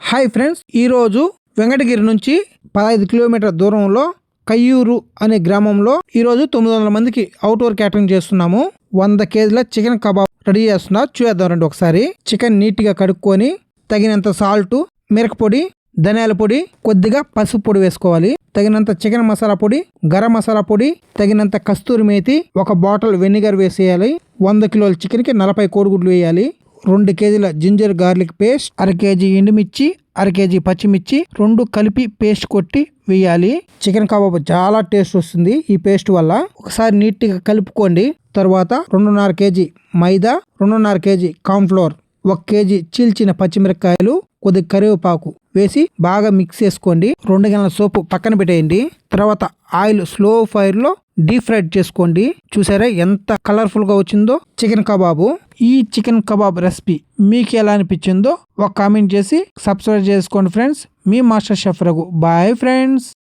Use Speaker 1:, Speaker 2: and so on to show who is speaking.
Speaker 1: Hi friends, ఈరోజు వెంకటగిరి నుంచి 15 కిలోమీటర్ల దూరంలో కయ్యూరు అనే గ్రామంలో ఈరోజు 900 మందికి అవుట్డోర్ క్యాటరింగ్ చేస్తున్నాము. 100 కేజీల చికెన్ కబాబ్ రెడీ చేస్తున్నారు. చూద్దాం రండి ఒకసారి. చికెన్ నీట్గా కడుక్కొని తగినంత సాల్ట్, మిరపపొడి, ధనియాల పొడి, కొద్దిగా పసుపు పొడి వేసుకోవాలి. తగినంత చికెన్ మసాలా పొడి, గరం మసాలా పొడి, తగినంత కస్తూరి మేతి, ఒక బాటిల్ వెనిగర్ వేసేయాలి. 100 కిలోల చికెన్కి 40 కోడిగుడ్లు వేయాలి. 2 కేజీల జింజర్ గార్లిక్ పేస్ట్, 1/2 కేజీ ఎండుమిర్చి, 1/2 కేజీ పచ్చిమిర్చి 2 కలిపి పేస్ట్ కొట్టి వేయాలి. చికెన్ కబాబ్ చాలా టేస్ట్ వస్తుంది ఈ పేస్ట్ వల్ల. ఒకసారి నీట్గా కలుపుకోండి. తర్వాత 2.5 కేజీ మైదా, 2.5 కేజీ కార్న్ఫ్లోర్, 1 కేజీ చీల్చిన పచ్చిమిరపకాయలు, కొద్ది కరివేపాకు వేసి బాగా మిక్స్ చేసుకోండి. 2 గంటల సోపు పక్కన పెట్టేయండి. తర్వాత ఆయిల్ స్లో ఫైర్ లో డీప్ ఫ్రైడ్ చేసుకోండి. చూసారా ఎంత కలర్ఫుల్ గా వచ్చిందో చికెన్ కబాబు. ఈ చికెన్ కబాబ్ రెసిపీ మీకు ఎలా అనిపించిందో ఒక కామెంట్ చేసి సబ్స్క్రైబ్ చేసుకోండి ఫ్రెండ్స్. మీ master chef Raghu. Bye friends.